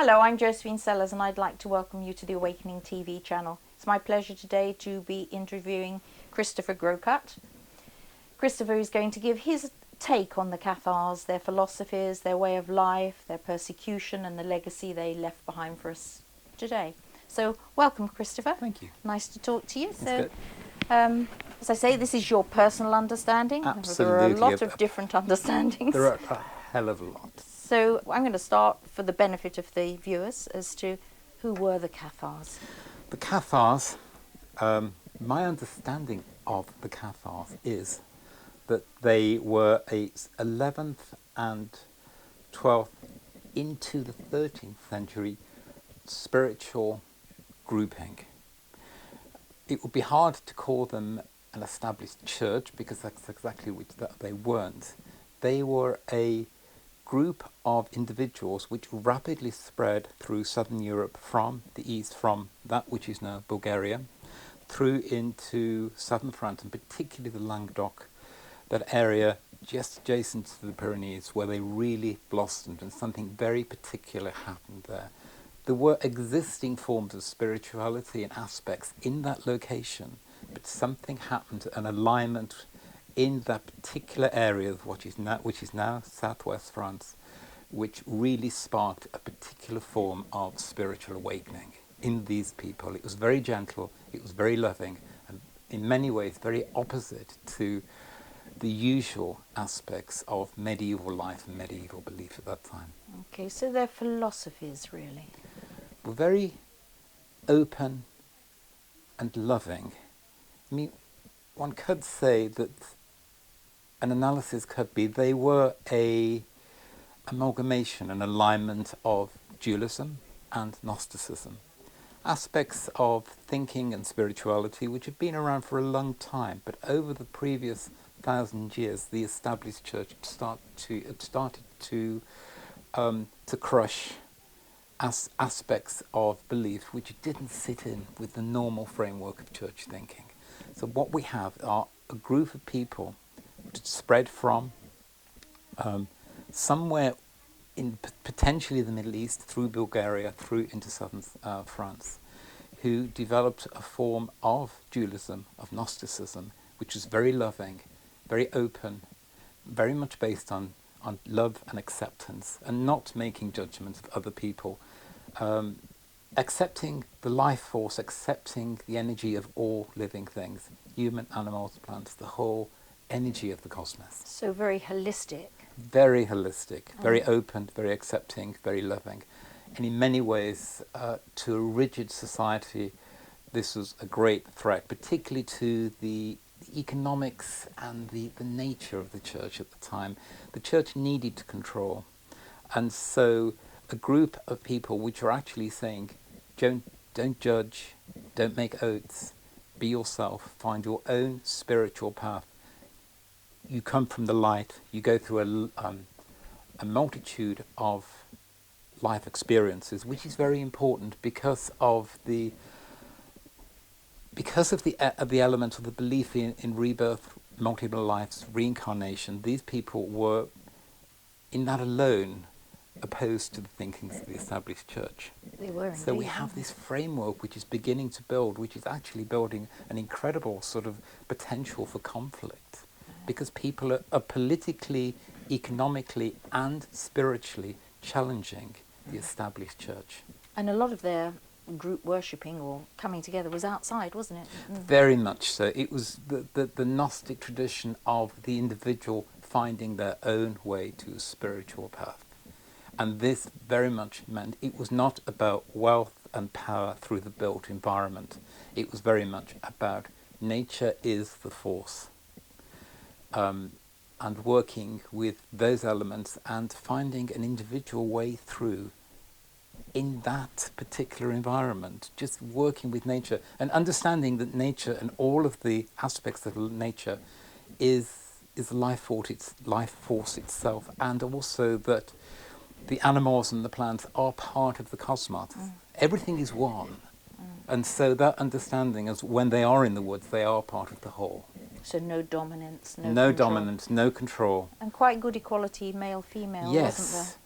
Hello, I'm Josephine Sellers and I'd like to welcome you to the Awakening TV channel. It's my pleasure today to be interviewing Christopher Groucutt. Christopher is going to give his take on the Cathars, their philosophies, their way of life, their persecution and the legacy they left behind for us today. So welcome, Christopher. Thank you. Nice to talk to you. That's good. As I say, this is your personal understanding. Absolutely. There are a lot of different understandings. There are a hell of a lot. So I'm going to start for the benefit of the viewers as to who were the Cathars. The Cathars, my understanding of the Cathars is that they were a 11th and 12th into the 13th century spiritual grouping. It would be hard to call them an established church because that's exactly what they weren't. They were a group of individuals which rapidly spread through southern Europe from the east, from that which is now Bulgaria, through into southern France and particularly the Languedoc, that area just adjacent to the Pyrenees where they really blossomed and something very particular happened there. There were existing forms of spirituality and aspects in that location, but something happened, an alignment in that particular area of which is now southwest France, which really sparked a particular form of spiritual awakening in these people. It was very gentle, it was very loving, and in many ways very opposite to the usual aspects of medieval life and medieval belief at that time. Okay, so their philosophies really were very open and loving. I mean, one could say that an analysis could be they were a amalgamation, an alignment of dualism and Gnosticism, aspects of thinking and spirituality which have been around for a long time, but over the previous 1,000 years the established church had started to crush aspects of belief which didn't sit in with the normal framework of church thinking. So what we have are a group of people spread from somewhere in potentially the Middle East, through Bulgaria, through into southern France, who developed a form of dualism, of Gnosticism, which was very loving, very open, very much based on love and acceptance, and not making judgments of other people, accepting the life force, accepting the energy of all living things, human, animals, plants, the whole energy of the cosmos. so very holistic. Very holistic, very open, very accepting, very loving. And in many ways, to a rigid society, this was a great threat, particularly to the economics and the nature of the church at the time. The church needed to control. And so a group of people which are actually saying, don't judge, don't make oaths, be yourself, find your own spiritual path. You come from the light, you go through a multitude of life experiences, which is very important because of the element of the belief in rebirth, multiple lives, reincarnation. These people were, in that alone, opposed to the thinkings of the established church. They were So we indeed, have this framework which is beginning to build, which is actually building an incredible sort of potential for conflict, because people are politically, economically and spiritually challenging the established church. And a lot of their group worshipping or coming together was outside, wasn't it? Very much so. It was the Gnostic tradition of the individual finding their own way to a spiritual path. And this very much meant it was not about wealth and power through the built environment. It was very much about nature is the force. And working with those elements and finding an individual way through in that particular environment, just working with nature and understanding that nature and all of the aspects of nature is life force itself, and also that the animals and the plants are part of the cosmos. Everything is one. And so that understanding is when they are in the woods, they are part of the whole. So no dominance, no No control. dominance, no control. And quite good equality male-female, wasn't Yes.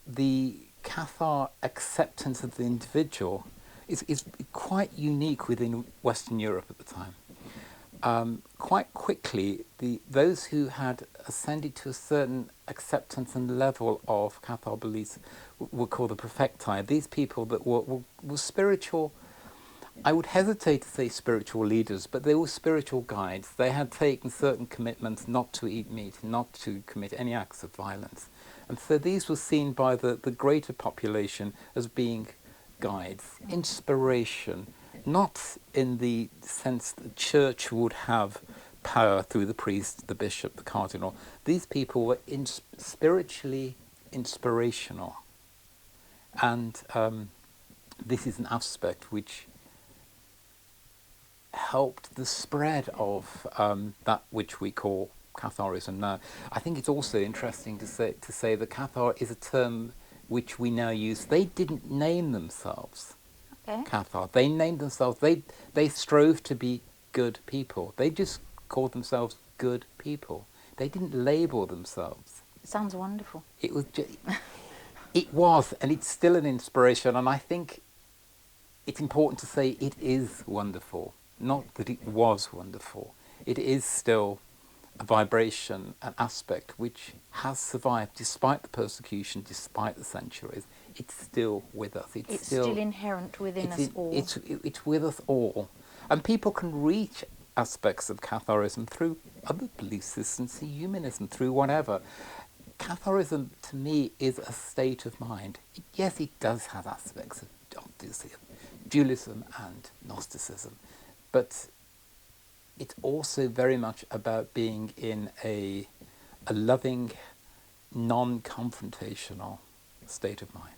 The Cathar acceptance of the individual is quite unique within Western Europe at the time. Quite quickly, those who had ascended to a certain acceptance and level of Cathar beliefs were called the Prefecti. These people that were spiritual, I would hesitate to say spiritual leaders, but they were spiritual guides. They had taken certain commitments not to eat meat, not to commit any acts of violence. And so these were seen by the greater population as being guides, inspiration, not in the sense that the church would have power through the priest, the bishop, the cardinal. These people were spiritually inspirational. And this is an aspect which helped the spread of that which we call Catharism now. I think it's also interesting to say that Cathar is a term which we now use. They didn't name themselves Cathar. They named themselves, they strove to be good people. They just called themselves good people. They didn't label themselves. Sounds wonderful. It was it was, and it's still an inspiration, and I think it's important to say it is wonderful. Not that it was wonderful. It is still a vibration, an aspect which has survived despite the persecution, despite the centuries. It's still with us. It's still inherent within us all. It's with us all. And people can reach aspects of Catharism through other belief systems, through humanism, through whatever. Catharism, to me, is a state of mind. Yes, it does have aspects of dualism and Gnosticism, but it's also very much about being in a loving, non-confrontational state of mind.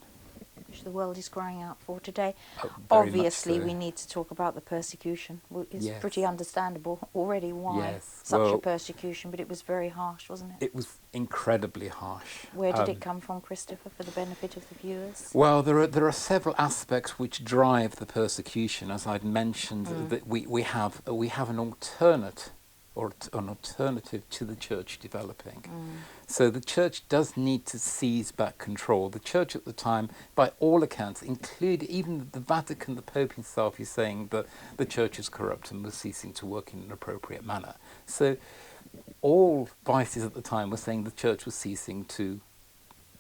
Which the world is crying out for today. Oh, Obviously, so. We need to talk about the persecution. It's Yes. pretty understandable already why such a persecution, but it was very harsh, wasn't it? It was incredibly harsh. Where did it come from, Christopher, for the benefit of the viewers? Well, there are several aspects which drive the persecution. As I'd mentioned, that we have an alternative to the church developing. So the church does need to seize back control. The church at the time, by all accounts, including even the Vatican, the Pope himself, is saying that the church is corrupt and was ceasing to work in an appropriate manner. So all vices at the time were saying the church was ceasing to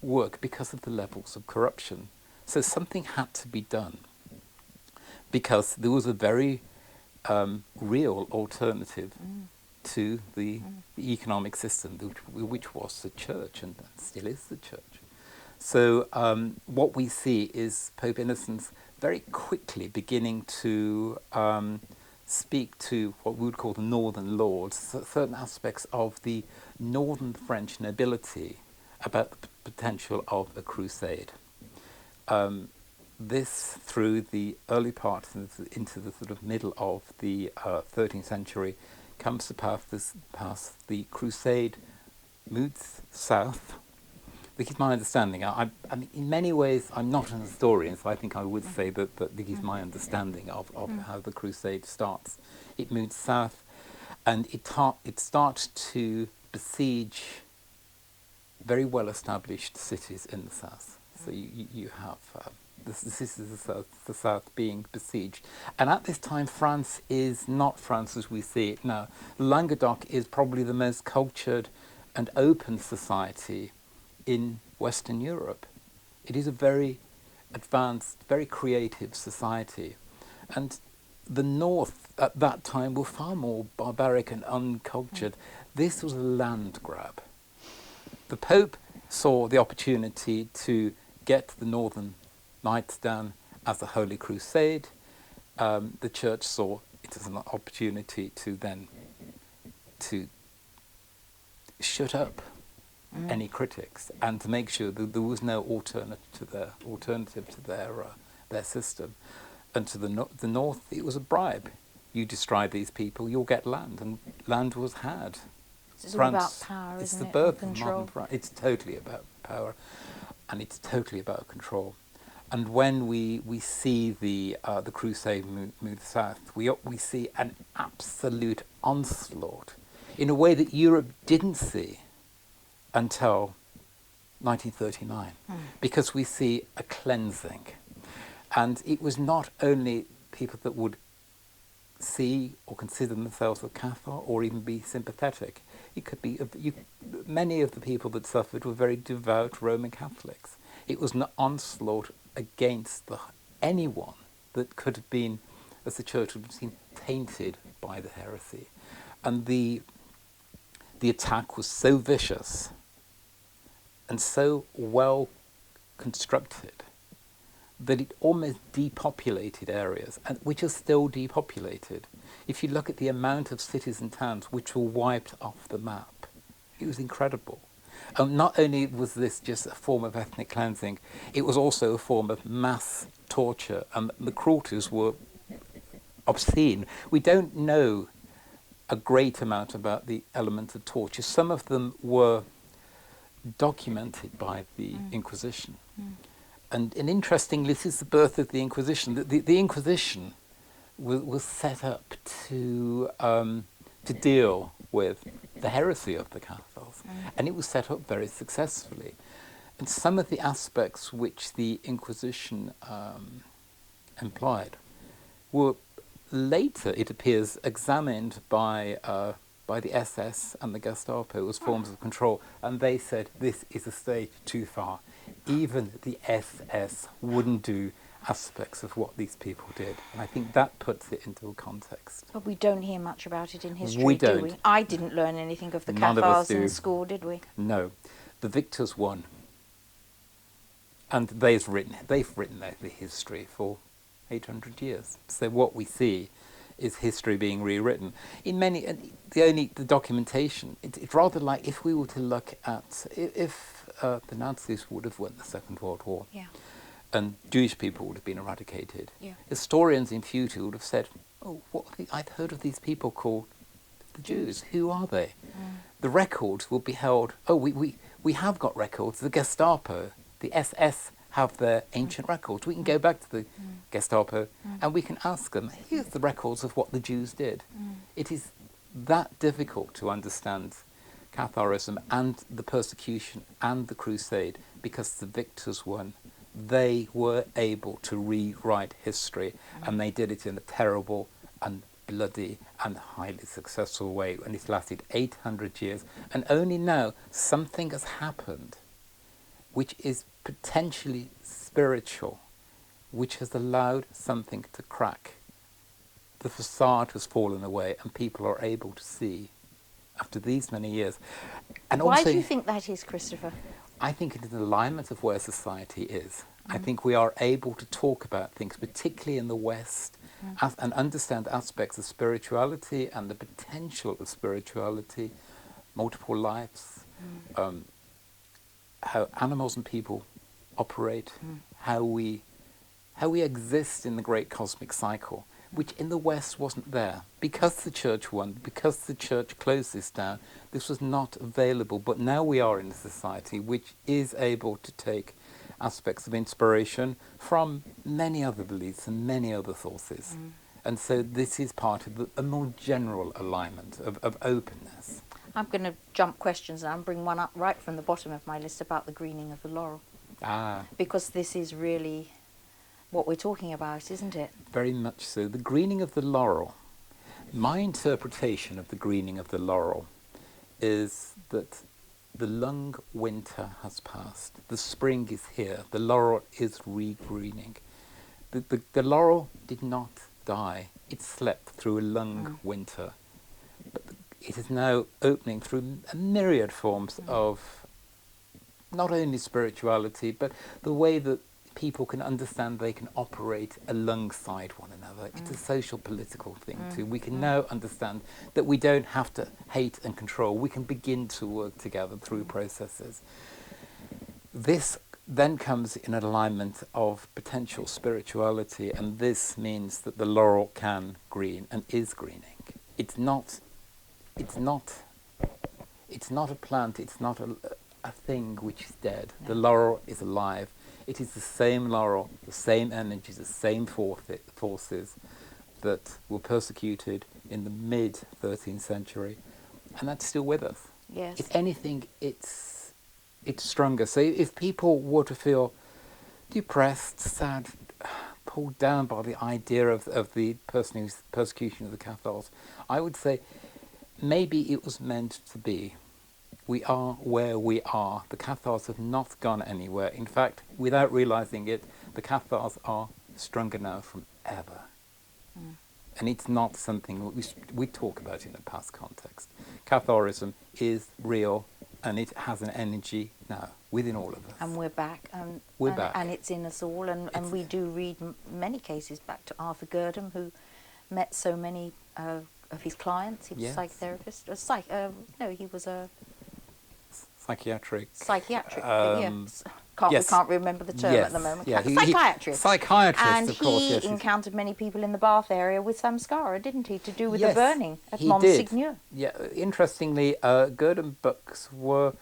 work because of the levels of corruption. So something had to be done because there was a very real alternative to the economic system, which was the church and still is the church. So what we see is Pope Innocent very quickly beginning to speak to what we would call the northern lords, certain aspects of the northern French nobility about the potential of a crusade. This, through the early part into the sort of middle of the 13th century, comes to pass. The crusade moves south. This is my understanding. I mean, in many ways, I'm not an historian, so I think I would say that this is my understanding of how the crusade starts. It moves south, and it starts to besiege very well-established cities in the south. So you have this is the south being besieged. And at this time, France is not France as we see it now. Languedoc is probably the most cultured and open society in Western Europe. It is a very advanced, very creative society. And the north at that time were far more barbaric and uncultured. This was a land grab. The Pope saw the opportunity to get the northern Knights down as a Holy Crusade. The Church saw it as an opportunity to shut up any critics and to make sure that there was no alternative to their system. And to the north, it was a bribe. You destroy these people, you'll get land, and land was had. It's all about power, isn't it? It's the birth and of control. modern France. It's totally about power, and it's totally about control. And when we see the crusade move south, we see an absolute onslaught in a way that Europe didn't see until 1939, because we see a cleansing. And it was not only people that would see or consider themselves a Cathar or even be sympathetic. It could be, many of the people that suffered were very devout Roman Catholics. It was an onslaught against anyone that could have been, as the church would have seen, tainted by the heresy. And the attack was so vicious and so well constructed that it almost depopulated areas, and which are still depopulated. If you look at the amount of cities and towns which were wiped off the map, it was incredible. Not only was this just a form of ethnic cleansing, it was also a form of mass torture, and the cruelties were obscene. We don't know a great amount about the element of torture. Some of them were documented by the Inquisition. And interestingly, this is the birth of the Inquisition. The Inquisition was set up to deal with the heresy of the Cathars, and it was set up very successfully. And some of the aspects which the Inquisition employed were later, it appears, examined by the SS and the Gestapo as forms of control, and they said this is a stage too far. Even the SS wouldn't do aspects of what these people did, and I think that puts it into a context. But we don't hear much about it in history, We don't. do we? I didn't learn anything of the None of us Cathars in do. school, did we? No, the victors won, and they've written the history for 800 years. So what we see is history being rewritten. In many, the documentation, it's rather like if we were to look at, if the Nazis would have won the Second World War, and Jewish people would have been eradicated, historians in future would have said, oh, I've heard of these people called the Jews. Who are they? The records will be held, we have got records. The Gestapo, the SS have their ancient records. We can go back to the Gestapo and we can ask them, here's the records of what the Jews did. It is that difficult to understand Catharism and the persecution and the crusade because the victors won. They were able to rewrite history, and they did it in a terrible and bloody and highly successful way, and it lasted 800 years. And only now something has happened which is potentially spiritual, which has allowed something to crack. The facade has fallen away and people are able to see after these many years. And Why also, do you think that is, Christopher? I think it is an alignment of where society is. I think we are able to talk about things, particularly in the West, and understand aspects of spirituality and the potential of spirituality, multiple lives, how animals and people operate, how we exist in the great cosmic cycle, which in the West wasn't there. Because the church won, because the church closed this down, this was not available. But now we are in a society which is able to take aspects of inspiration from many other beliefs and many other sources. And so this is part of a more general alignment of openness. I'm going to jump questions now and bring one up right from the bottom of my list about the greening of the laurel. Because this is really what we're talking about, isn't it? Very much so. The greening of the laurel, my interpretation of the greening of the laurel is that the long winter has passed. The spring is here. The laurel is regreening. The laurel did not die. It slept through a long winter. But it is now opening through a myriad forms of not only spirituality, but the way that people can understand they can operate alongside one another. It's a social political thing too. We can now understand that we don't have to hate and control. We can begin to work together through processes. This then comes in an alignment of potential spirituality, and this means that the laurel can green and is greening. It's not a plant, it's not a thing which is dead. The laurel is alive. It is the same laurel, the same energies, the same forces that were persecuted in the mid-13th century, and that's still with us. Yes. If anything, it's it's stronger. So if people were to feel depressed, sad, pulled down by the idea of the persecution of the Cathars, I would say maybe it was meant to be. We are where we are. The Cathars have not gone anywhere. In fact, without realizing it, the Cathars are stronger now from ever. Mm. And it's not something we talk about in a past context. Catharism is real, and it has an energy now within all of us. And we're back. We're back. And it's in us all. And we do read many cases back to Arthur Gurdon, who met so many of his clients. He was a psychotherapist. No, he was a... Psychiatric. Yes. We can't remember the term at the moment. Yeah, Psychiatrist. Psychiatrist, and of course. And he encountered many people in the Bath area with samskara, didn't he, to do with the burning at Monsignor? Yeah, interestingly, Gurdon books were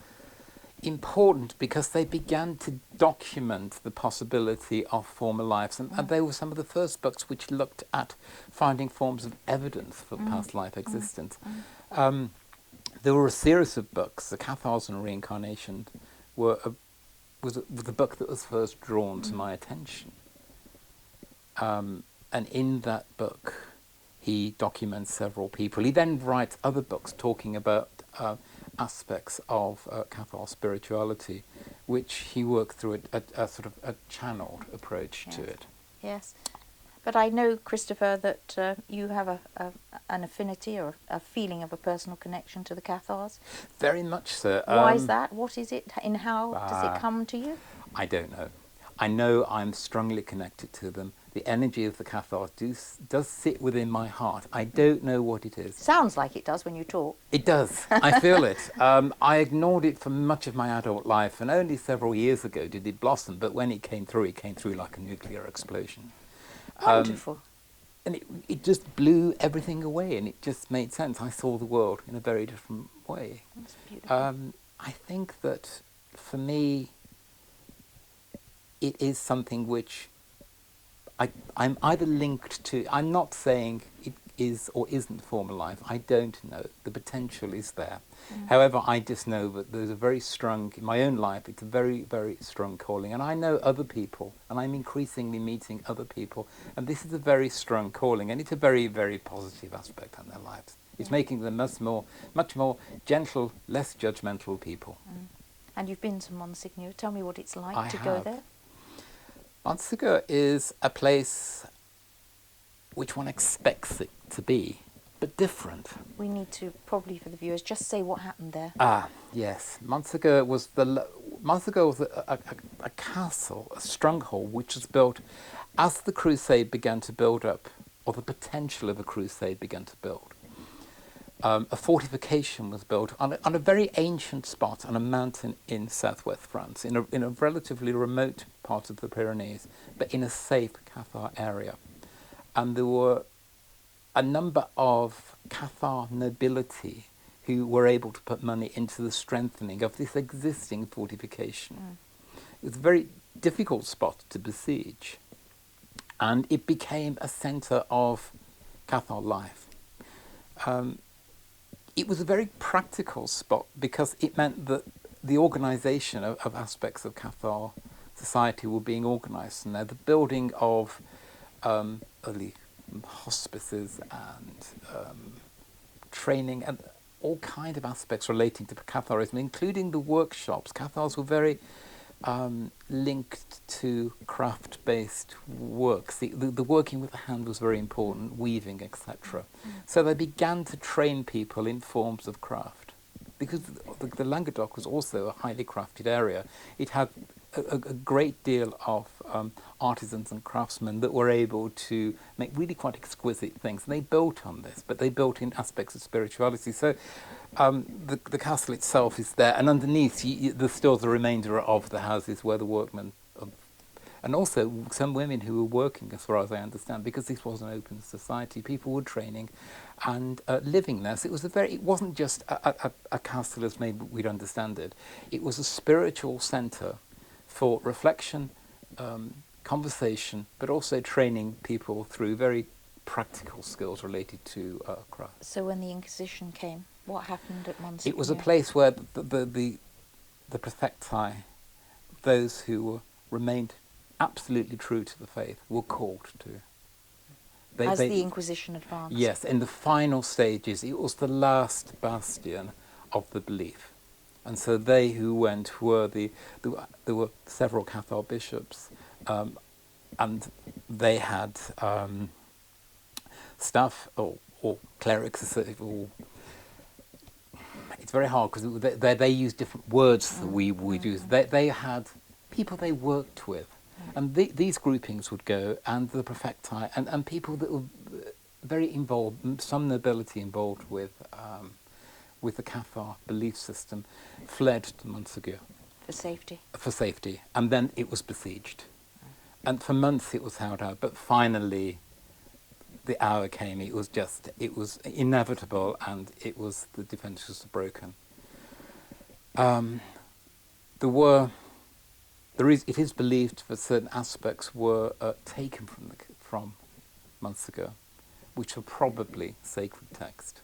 important because they began to document the possibility of former lives, and they were some of the first books which looked at finding forms of evidence for past life existence. There were a series of books. The Cathars and Reincarnation was the book that was first drawn to my attention. And in that book, he documents several people. He then writes other books talking about aspects of Cathar spirituality, which he worked through a sort of a channeled approach to it. Yes. But I know, Christopher, that you have an affinity or a feeling of a personal connection to the Cathars. Very much so. Why is that? What is it? And how does it come to you? I don't know. I know I'm strongly connected to them. The energy of the Cathars does sit within my heart. I don't know what it is. Sounds like it does when you talk. It does. I feel it. I ignored it for much of my adult life, and only several years ago did it blossom. But when it came through like a nuclear explosion. Wonderful. And it just blew everything away, and it just made sense. I saw the world in a very different way. That's beautiful. I think that for me, it is something which I'm either linked to. I'm not saying it is or isn't former life. I don't know. The potential is there. However, I just know that there's a very strong, in my own life, it's a very, very strong calling. And I know other people, and I'm increasingly meeting other people, and this is a very strong calling, and it's a very, very positive aspect on their lives. It's making them much more gentle, less judgmental people. And you've been to Monsignor. Tell me what it's like to go there. Monsignor is a place which one expects it to be, but different. We need to, probably for the viewers, just say what happened there. Yes. Monsignor was a castle, a stronghold, which was built as the crusade began to build up, or the potential of a crusade began to build. A fortification was built on a very ancient spot on a mountain in southwest France, in a relatively remote part of the Pyrenees, but in a safe Cathar area. And there were a number of Cathar nobility who were able to put money into the strengthening of this existing fortification. It was a very difficult spot to besiege, and it became a centre of Cathar life. It was a very practical spot because it meant that the organisation of aspects of Cathar society were being organised. Now, the building of early hospices and training and all kind of aspects relating to Catharism, including the workshops. Cathars were very linked to craft-based work. The working with the hand was very important, weaving, etc. So they began to train people in forms of craft. Because the Languedoc was also a highly crafted area, it had a great deal of artisans and craftsmen that were able to make really quite exquisite things. And they built on this, but they built in aspects of spirituality. So the castle itself is there, and underneath there's still the remainder of the houses where the workmen, and also some women who were working, as far as I understand, because this was an open society. People were training and living there. So it wasn't just a castle as maybe we'd understand it. It was a spiritual centre for reflection, conversation, but also training people through very practical skills related to craft. So when the Inquisition came, what happened at Monsignor? It was a place where the the prefecti, those who remained absolutely true to the faith, were called to. As the Inquisition advanced. Yes, in the final stages, it was the last bastion of the belief. And so they who went were there were several Cathar bishops, and they had staff or clerics. Or it's very hard because they use different words that we use. They had people they worked with. And these groupings would go, and the prefecti, and people that were very involved, some nobility involved with the Cathar belief system, fled to Montsegur. For safety. For safety. And then it was besieged. And for months it was held out, but finally the hour came. It was inevitable, and the defences were broken. It is believed that certain aspects were taken from Montsegur, which were probably sacred text.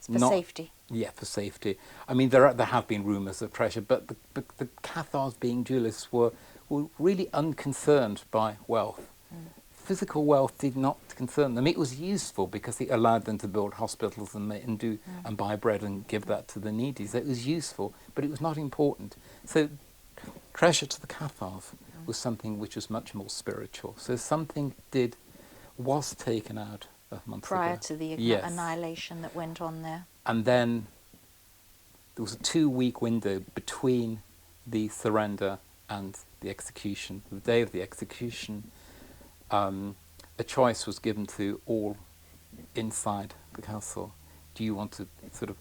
For safety. Yeah, for safety. I mean, there have been rumours of treasure, but the Cathars, being dualists, were really unconcerned by wealth. Physical wealth did not concern them. It was useful because it allowed them to build hospitals and buy bread and give that to the needy. So it was useful, but it was not important. So treasure to the Cathars was something which was much more spiritual. So something was taken out of Montsegur. Prior to the annihilation that went on there. And then there was a 2-week window between the surrender and the execution. The day of the execution, a choice was given to all inside the castle. Do you want to sort of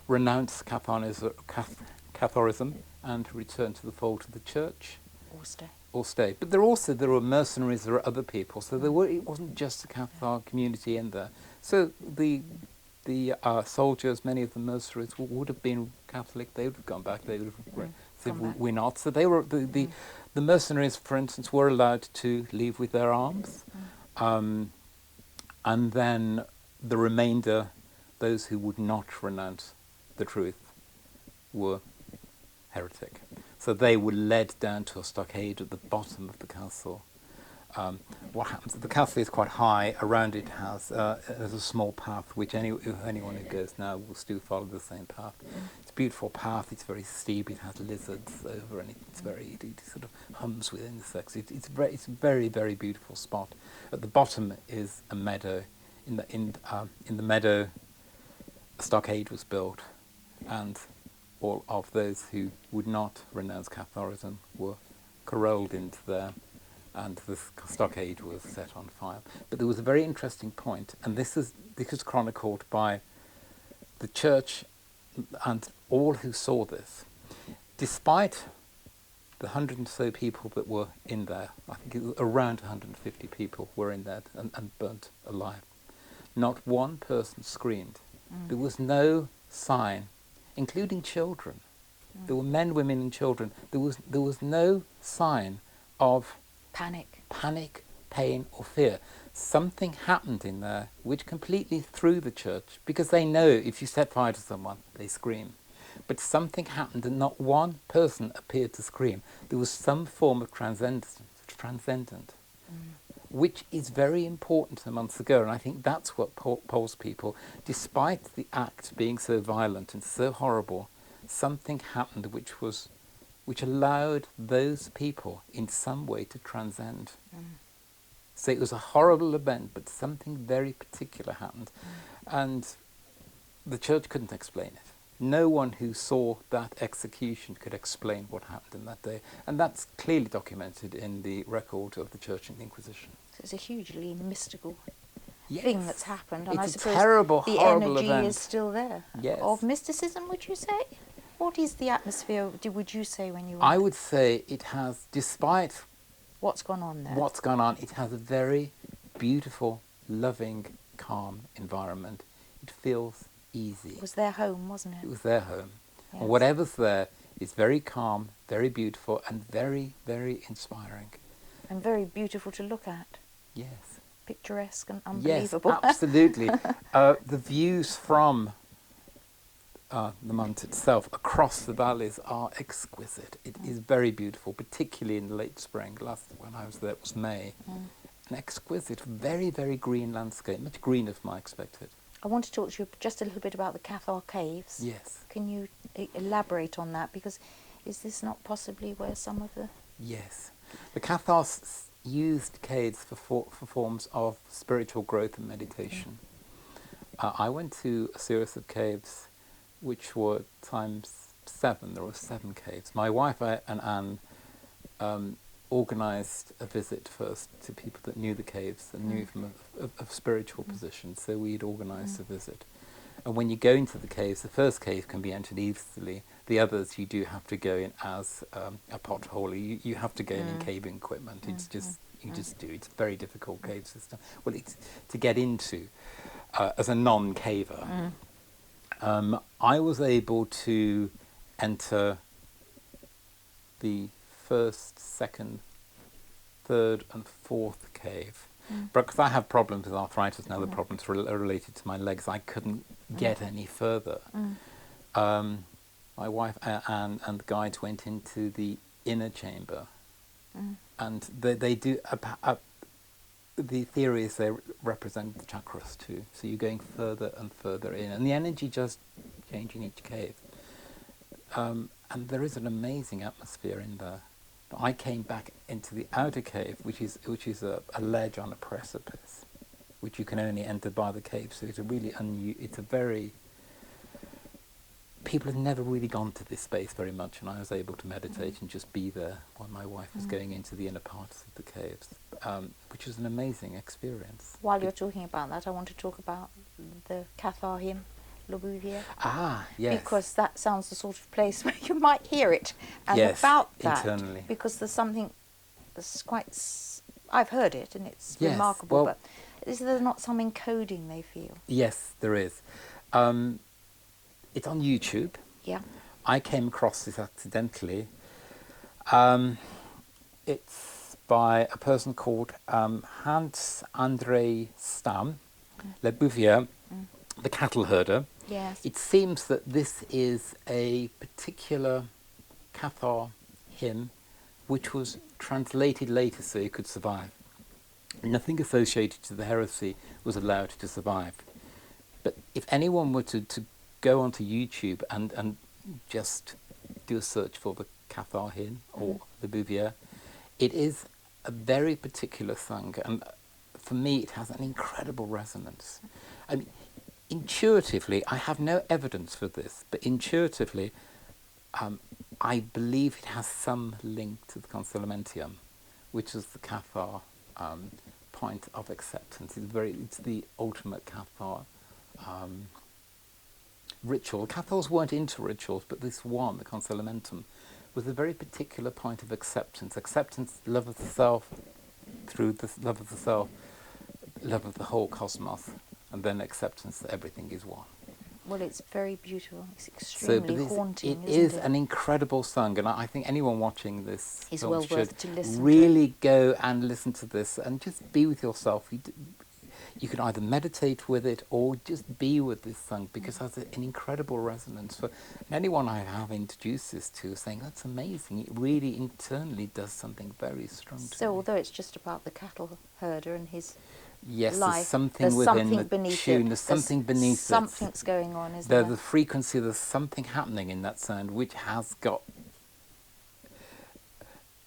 renounce Catharism and return to the fold of the church? Or stay. But there were mercenaries, there were other people, so it wasn't just the Cathar community in there. So the soldiers, many of the mercenaries would have been Catholic. They would have gone back. They would have said, "We're not." So they were the mercenaries, for instance, were allowed to leave with their arms, and then the remainder, those who would not renounce the truth, were heretic. So they were led down to a stockade at the bottom of the castle. What happens? The castle is quite high. Around it has there's a small path, which anyone who goes now will still follow the same path. It's a beautiful path. It's very steep. It has lizards over, and it sort of hums with insects. It's a very, very beautiful spot. At the bottom is a meadow. In the meadow, a stockade was built, and all of those who would not renounce Catharism were corralled into there, and the stockade was set on fire. But there was a very interesting point, and this is chronicled by the church and all who saw this. Despite the 100 and so people that were in there, I think it was around 150 people were in there and burnt alive. Not one person screamed. There was no sign, including children. There were men, women and children. There was no sign of panic, pain or fear. Something happened in there which completely threw the church, because they know if you set fire to someone, they scream. But something happened and not one person appeared to scream. There was some form of transcendent, which is very important to Montsegur, and I think that's what pulls people. Despite the act being so violent and so horrible, something happened which allowed those people in some way to transcend. So it was a horrible event, but something very particular happened, and the church couldn't explain it. No one who saw that execution could explain what happened in that day, and that's clearly documented in the record of the Church and the Inquisition. So it's a hugely mystical thing that's happened, and it's I suppose terrible, the horrible energy event. is still there. Yes. Of mysticism, would you say? What is the atmosphere, would you say, when you were I would say it has, despite what's gone on there, it has a very beautiful, loving, calm environment. It feels easy. It was their home, wasn't it? It was their home. Yes. And whatever's there is very calm, very beautiful, and very, very inspiring. And very beautiful to look at. Yes. Picturesque and unbelievable. Yes, absolutely. The views from the mount itself, across the valleys, are exquisite. It is very beautiful, particularly in late spring. Last when I was there, it was May. An exquisite, very, very green landscape, much greener than I expected. I want to talk to you just a little bit about the Cathar Caves. Yes. Can you elaborate on that? Because is this not possibly where some of the... Yes. The Cathars used caves for forms of spiritual growth and meditation. I went to a series of caves which were times 7. There were 7 caves. My wife and Anne organised a visit first to people that knew the caves and knew from a spiritual position, so we'd organised a visit. And when you go into the caves, the first cave can be entered easily. The others you do have to go in as a potholer. You have to go in caving equipment. It's just, you just do. It's a very difficult cave system. Well, it's to get into as a non-caver. I was able to enter the first, second, third and fourth cave. But because I have problems with arthritis and other problems related to my legs, I couldn't get any further. My wife Anne and the guides went into the inner chamber, and they do... the theory is they represent the chakras too, so you're going further and further in, and the energy just changes in each cave. And there is an amazing atmosphere in there. I came back into the outer cave, which is a ledge on a precipice, which you can only enter by the cave. So it's a really it's a very... People have never really gone to this space very much, and I was able to meditate and just be there while my wife was going into the inner parts of the caves, which was an amazing experience. While you're talking about that, I want to talk about the Cathar hymn, Le Bouvier. Ah, yes. Because that sounds the sort of place where you might hear it. And yes, about that, internally. because there's something that's quite... I've heard it, and it's yes, remarkable, well, but is there not some encoding they feel? Yes, there is. It's on YouTube. Yeah. I came across this accidentally. It's by a person called Hans André Stam, Le Bouvier, the cattle herder. Yes. It seems that this is a particular Cathar hymn which was translated later so it could survive. Nothing associated to the heresy was allowed to survive. But if anyone were to go onto YouTube and just do a search for the Cathar hymn or the Bouvier, it is a very particular song, and for me it has an incredible resonance. I mean, intuitively, I have no evidence for this, but intuitively I believe it has some link to the Consolamentum, which is the Cathar point of acceptance. It's the ultimate Cathar ritual. Cathars weren't into rituals, but this one, the Consolamentum, was a very particular point of acceptance. Acceptance, love of the self, through the love of the self, love of the whole cosmos, and then acceptance that everything is one. Well, it's very beautiful. It's extremely haunting, it is an incredible song, and I think anyone watching this is film well should worth to listen really go and listen to this and just be with yourself. You can either meditate with it or just be with this song, because it has an incredible resonance. For anyone I have introduced this to saying, that's amazing, it really internally does something very strong to me. So although it's just about the cattle herder and his yes, life, there's something there's within something the beneath tune, it. there's something beneath Something's going on, isn't there? there? The frequency, there's something happening in that sound which has got...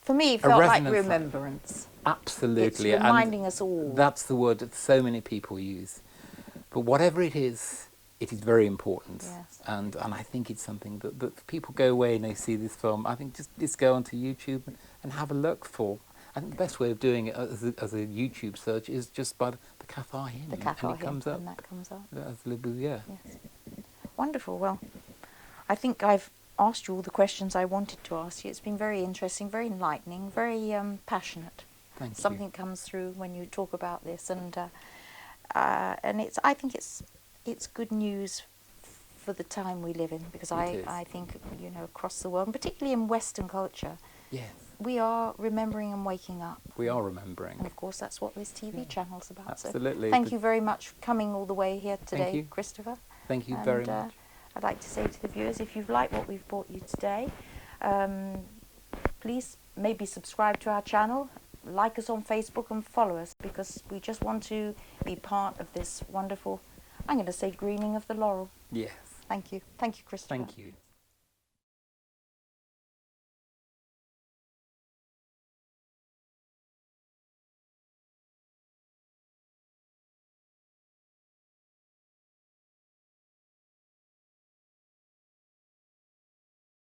For me, it felt like remembrance. Absolutely. It's reminding us all. That's the word that so many people use. But whatever it is very important. Yes. And I think it's something that people go away and they see this film. I think just go onto YouTube and have a look for. I think the best way of doing it as a YouTube search is just by the Cathar hymn. The Cathar hymn, and that comes up. As Le Bouvier. Yes. Wonderful. Well, I think I've asked you all the questions I wanted to ask you. It's been very interesting, very enlightening, very passionate. Thank you. Something comes through when you talk about this, and I think it's good news for the time we live in, because I think, across the world, and particularly in Western culture, yes, we are remembering and waking up. We are remembering. And of course that's what this TV channel's about. Absolutely. So thank you very much for coming all the way here today, you. Christopher. Thank you very much. I'd like to say to the viewers, if you've liked what we've brought you today, please maybe subscribe to our channel, like us on Facebook and follow us, because we just want to be part of this wonderful, I'm going to say, greening of the laurel. Yes. Thank you. Thank you, Christopher. Thank you.